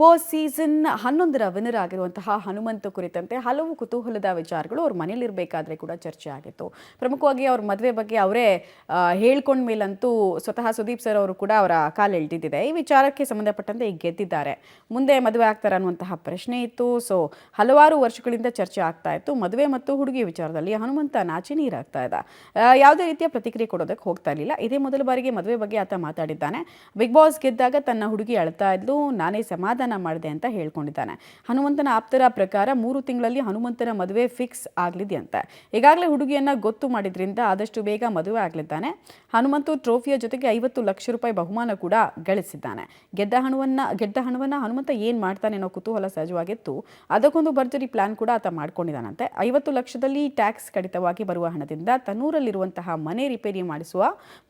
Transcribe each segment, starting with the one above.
Boss season 11ರ winner ಆಗಿರುವಂತಹ ಹನುಮಂತು ಕುರಿತಂತೆ ಹಲವು ಕುತೂಹಲದ ವಿಚಾರಗಳು ಅವ್ರ ಮನೇಲಿರಬೇಕಾದ್ರೆ ಕೂಡ ಚರ್ಚೆ ಆಗಿತ್ತು. ಪ್ರಮುಖವಾಗಿ ಅವ್ರ ಮದುವೆ ಬಗ್ಗೆ ಅವರೇ ಹೇಳ್ಕೊಂಡ ಮೇಲಂತೂ ಸ್ವತಃ ಸುದೀಪ್ ಸರ್ ಅವರು ಕೂಡ ಅವರ ಕಾಲೆಳೆದಿದೆ. ಈ ವಿಚಾರಕ್ಕೆ ಸಂಬಂಧಪಟ್ಟಂತೆ ಈಗ ಗೆದ್ದಿದ್ದಾರೆ. ಮುಂದೆ ಮದುವೆ ಆಗ್ತಾರೆ ಅನ್ನುವಂತಹ ಪ್ರಶ್ನೆ ಇತ್ತು. ಸೊ ಹಲವಾರು ವರ್ಷಗಳಿಂದ ಚರ್ಚೆ ಆಗ್ತಾ ಇತ್ತು. ಮದುವೆ ಮತ್ತು ಹುಡುಗಿ ವಿಚಾರದಲ್ಲಿ ಹನುಮಂತ ನಾಚಿ ನೀರಾಗ್ತಾ ಇದ್ದ. ಯಾವುದೇ ರೀತಿಯ ಪ್ರತಿಕ್ರಿಯೆ ಕೊಡೋದಕ್ಕೆ ಹೋಗ್ತಾ ಇರಲಿಲ್ಲ. ಇದೇ ಮೊದಲ ಬಾರಿಗೆ ಮದುವೆ ಬಗ್ಗೆ ಆತ ಮಾತಾಡಿದ್ದಾನೆ. ಬಿಗ್ ಬಾಸ್ ಗೆದ್ದಾಗ ತನ್ನ ಹುಡುಗಿ ಅಳ್ತಾ ಇದ್ಲು, ನಾನೇ ಸಮಾಧಾನ ಮಾಡಿದೆ ಅಂತ ಹೇಳ್ಕೊಂಡಿದ್ದಾನೆ. ಹನುಮಂತನ ಆಪ್ತರ ಪ್ರಕಾರ 3 ತಿಂಗಳಲ್ಲಿ ಹನುಮಂತನ ಮದುವೆ ಫಿಕ್ಸ್ ಆಗಲಿದೆಯಂತೆ. ಈಗಾಗಲೇ ಹುಡುಗಿಯನ್ನ ಗೊತ್ತು ಮಾಡಿದ್ರಿಂದ ಆದಷ್ಟು ಬೇಗ ಮದುವೆ ಆಗಲಿದ್ದಾನೆ. ಹನುಮಂತು ಟ್ರೋಫಿಯ ಜೊತೆಗೆ 50 ಲಕ್ಷ ರೂಪಾಯಿ ಬಹುಮಾನ ಕೂಡ ಗಳಿಸಿದ್ದಾನೆ. ಗೆದ್ದ ಹಣವನ್ನ ಹನುಮಂತ ಏನ್ ಮಾಡ್ತಾನೆ ಅನ್ನೋ ಕುತೂಹಲ ಸಹಜವಾಗಿತ್ತು. ಅದಕ್ಕೊಂದು ಭರ್ಜರಿ ಪ್ಲಾನ್ ಕೂಡ ಆತ ಮಾಡ್ಕೊಂಡಿದ್ದಾನಂತೆ. 50 ಲಕ್ಷದಲ್ಲಿ ಟ್ಯಾಕ್ಸ್ ಕಡಿತವಾಗಿ ಬರುವ ಹಣದಿಂದ ತನ್ನೂರಲ್ಲಿರುವಂತಹ ಮನೆ ರಿಪೇರಿ ಮಾಡಿಸುವ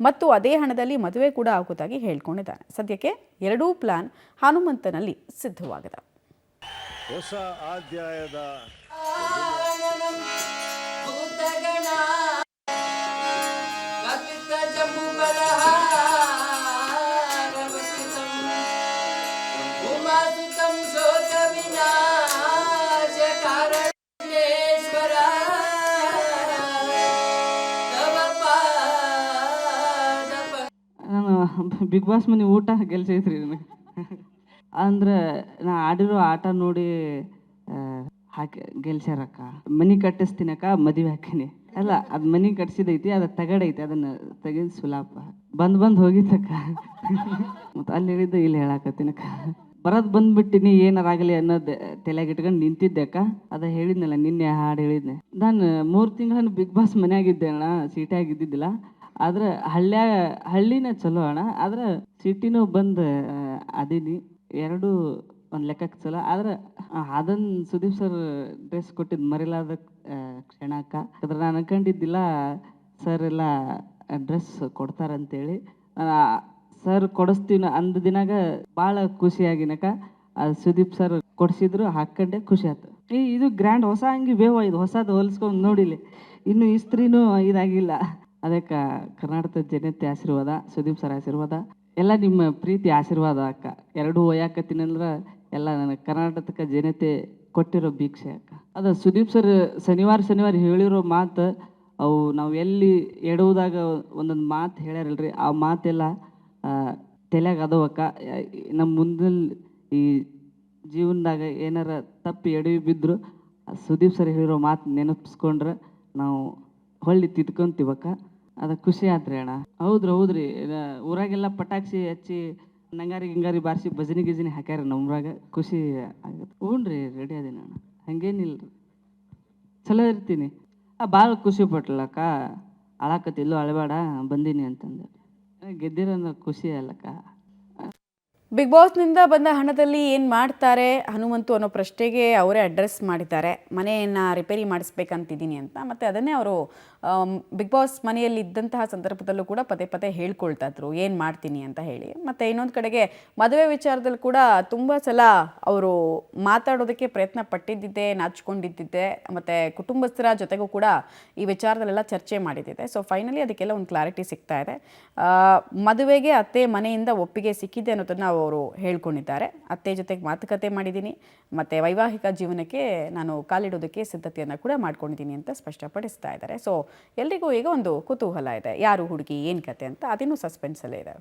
ಮತ್ತು ಅದೇ ಹಣದಲ್ಲಿ ಮದುವೆ ಕೂಡ ಆಗುವುದಾಗಿ ಹೇಳ್ಕೊಂಡಿದ್ದಾನೆ. ಸದ್ಯಕ್ಕೆ ಎರಡೂ ಪ್ಲಾನ್ ಹನುಮಂತನಲ್ಲಿ ಸಿದ್ಧವಾಗಿದೆ. ಹೊಸ ಅಧ್ಯಾಯದ ನಾನು ಬಿಗ್ ಬಾಸ್ ಮನೆ ಊಟ ಗೆಲ್ಸೈತ್ರಿ ನನಗೆ. ಅಂದ್ರೆ ನಾ ಆಡಿರೋ ಆಟ ನೋಡಿ ಹಾಕಿ ಗೆಲ್ಸ್ಯಾರಕ್ಕ. ಮನೆ ಕಟ್ಟಿಸ್ತೀನಕ್ಕ, ಮದುವೆ ಹಾಕಿನಿ. ಅಲ್ಲ, ಅದು ಮನೆ ಕಟ್ಸಿದೈತಿ, ಅದು ತಗಡೈತಿ, ಅದನ್ನ ತೆಗೆದು ಸುಲಾಪ ಬಂದ್ ಹೋಗಿತ್ತಕ್ಕ. ಮತ್ತು ಅಲ್ಲಿ ಹೇಳಿದ್ದು ಇಲ್ಲಿ ಹೇಳಾಕತ್ತೀನಕ್ಕ. ಬಂದ್ಬಿಟ್ಟಿನಿ, ಏನಾರಾಗಲಿ ಅನ್ನೋದು ತಲೆಗೆ ಇಟ್ಕೊಂಡು ನಿಂತಿದ್ದೆ ಅಕ್ಕ. ಅದ ಹೇಳಿದ್ನಲ್ಲ, ನಿನ್ನೆ ಹಾಡು ಹೇಳಿದ್ನೆ. ನಾನು 3 ತಿಂಗಳನ್ನು ಬಿಗ್ ಬಾಸ್ ಮನ್ಯಾಗಿದ್ದೆ ಅಣ್ಣ, ಸೀಟಾಗಿದ್ದಿದ್ದಿಲ್ಲ. ಆದ್ರೆ ಹಳ್ಳಿನೇ ಚಲೋ ಅಣ್ಣ. ಆದ್ರೆ ಸಿಟಿನೂ ಬಂದು ಅದೀನಿ. ಎರಡು ಒಂದು ಲೆಕ್ಕಕ್ಕೆ ಚಲೋ. ಆದ್ರೆ ಅದನ್ನ ಸುದೀಪ್ ಸರ್ ಡ್ರೆಸ್ ಕೊಟ್ಟಿದ್ದು ಮರಿಲಾದ ಕ್ಷಣಕ್ಕ. ಅದ್ರ ನಾನು ಅನ್ಕೊಂಡಿದ್ದಿಲ್ಲ ಸರ್ ಎಲ್ಲ ಡ್ರೆಸ್ ಕೊಡ್ತಾರಂತೇಳಿ. ಸರ್ ಕೊಡಿಸ್ತೀವಿ ಅಂದ ದಿನಾಗ ಭಾಳ ಖುಷಿಯಾಗಿನಕ. ಸುದೀಪ್ ಸರ್ ಕೊಡಿಸಿದ್ರು, ಹಾಕೊಂಡೆ, ಖುಷಿ ಆಯ್ತು. ಇದು ಗ್ರ್ಯಾಂಡ್ ಹೊಸ ಅಂಗಿ ಬೇವ, ಇದು ಹೊಸದು ಹೊಲಿಸ್ಕೊಂಡು ನೋಡಿಲಿ, ಇನ್ನು ಇಸ್ತ್ರಿನೂ ಇದಾಗಿಲ್ಲ. ಅದಕ್ಕೆ ಕರ್ನಾಟಕದ ಜನತೆ ಆಶೀರ್ವಾದ, ಸುದೀಪ್ ಸರ್ ಆಶೀರ್ವಾದ, ಎಲ್ಲ ನಿಮ್ಮ ಪ್ರೀತಿ ಆಶೀರ್ವಾದ ಅಕ್ಕ. ಎರಡೂ ಒಯ್ಯಾಕತ್ತೀನಂದ್ರೆ ಎಲ್ಲ ನನಗೆ ಕರ್ನಾಟಕ ಜನತೆ ಕೊಟ್ಟಿರೋ ಭಿಕ್ಷೆ ಅಕ್ಕ. ಅದು ಸುದೀಪ್ ಸರ್ ಶನಿವಾರ ಹೇಳಿರೋ ಮಾತು, ಅವು ನಾವು ಎಲ್ಲಿ ಎಡುವುದಾಗ ಒಂದೊಂದು ಮಾತು ಹೇಳ್ಯಾರಲ್ರಿ, ಆ ಮಾತೆಲ್ಲ ತಲೆಯಾಗ ಅದವಕ್ಕ. ನಮ್ಮ ಮುಂದಿನ ಈ ಜೀವನದಾಗ ಏನಾರ ತಪ್ಪಿ ಎಡವಿ ಬಿದ್ದರು ಸುದೀಪ್ ಸರ್ ಹೇಳಿರೋ ಮಾತು ನೆನಪಿಸ್ಕೊಂಡ್ರೆ ನಾವು ಹೊಳ್ಳಿ ತಿದ್ಕೊಂತೀವಕ್ಕ. ಅದು ಖುಷಿ ಆತ್ರಿ ಅಣ್ಣ. ಹೌದ್ರಿ, ಊರಾಗೆಲ್ಲ ಪಟಾಕ್ಷಿ ಹಚ್ಚಿ ನಂಗಾರಿ ಬಾರಿಸಿ ಭಜನೆ ಗಿಜನಿ ಹಾಕ್ಯಾರ ನಮ್ಮೂರಾಗ. ಖುಷಿ ಆಗುತ್ತೆ. ಹ್ಞೂ ರೀ, ರೆಡಿ ಅದೀನಿ ಅಣ್ಣ, ಹಂಗೇನಿಲ್ಲ ರೀ, ಚಲೋ ಇರ್ತೀನಿ. ಭಾಳ ಖುಷಿ ಪಟ್ಲಕ್ಕ. ಅಳಾಕತ್ತಿಲ್ಲೋ, ಅಳಬೇಡ ಬಂದೀನಿ ಅಂತಂದೆ. ಗೆದ್ದಿರೋ ಖುಷಿ ಅಲ್ಲಕ್ಕ. ಬಿಗ್ ಬಾಸ್ನಿಂದ ಬಂದ ಹಣದಲ್ಲಿ ಏನು ಮಾಡ್ತಾರೆ ಹನುಮಂತು ಅನ್ನೋ ಪ್ರಶ್ನೆಗೆ ಅವರೇ ಅಡ್ರೆಸ್ ಮಾಡಿದ್ದಾರೆ. ಮನೆಯನ್ನು ರಿಪೇರಿ ಮಾಡಿಸ್ಬೇಕಂತಿದ್ದೀನಿ ಅಂತ. ಮತ್ತು ಅದನ್ನೇ ಅವರು ಬಿಗ್ ಬಾಸ್ ಮನೆಯಲ್ಲಿ ಇದ್ದಂತಹ ಸಂದರ್ಭದಲ್ಲೂ ಕೂಡ ಪದೇ ಹೇಳ್ಕೊಳ್ತಾ ಇದ್ರು, ಏನು ಮಾಡ್ತೀನಿ ಅಂತ ಹೇಳಿ. ಮತ್ತು ಇನ್ನೊಂದು ಕಡೆಗೆ ಮದುವೆ ವಿಚಾರದಲ್ಲಿ ಕೂಡ ತುಂಬ ಸಲ ಅವರು ಮಾತಾಡೋದಕ್ಕೆ ಪ್ರಯತ್ನ ಪಟ್ಟಿದ್ದಿದ್ದೆ, ನಾಚಿಕೊಂಡಿದ್ದಿದ್ದೆ. ಮತ್ತು ಕುಟುಂಬಸ್ಥರ ಜೊತೆಗೂ ಕೂಡ ಈ ವಿಚಾರದಲ್ಲೆಲ್ಲ ಚರ್ಚೆ ಮಾಡಿದ್ದಿದೆ. ಸೊ ಫೈನಲಿ ಅದಕ್ಕೆಲ್ಲ ಒಂದು ಕ್ಲಾರಿಟಿ ಸಿಗ್ತಾ ಇದೆ. ಮದುವೆಗೆ ಅತ್ತೆ ಮನೆಯಿಂದ ಒಪ್ಪಿಗೆ ಸಿಕ್ಕಿದೆ ಅನ್ನೋದನ್ನು ಅವರು ಹೇಳ್ಕೊಂಡಿದ್ದಾರೆ. ಅತ್ತೆ ಜೊತೆಗೆ ಮಾತುಕತೆ ಮಾಡಿದ್ದೀನಿ, ಮತ್ತು ವೈವಾಹಿಕ ಜೀವನಕ್ಕೆ ನಾನು ಕಾಲಿಡೋದಕ್ಕೆ ಸಿದ್ಧತೆಯನ್ನು ಕೂಡ ಮಾಡ್ಕೊಂಡಿದ್ದೀನಿ ಅಂತ ಸ್ಪಷ್ಟಪಡಿಸ್ತಾ ಇದ್ದಾರೆ. ಸೊ ಎಲ್ರಿಗೂ ಈಗ ಒಂದು ಕುತೂಹಲ ಇದೆ, ಯಾರು ಹುಡುಗಿ, ಏನು ಕತೆ ಅಂತ. ಅದೇನು ಸಸ್ಪೆನ್ಸಲ್ಲೇ ಇದೆ.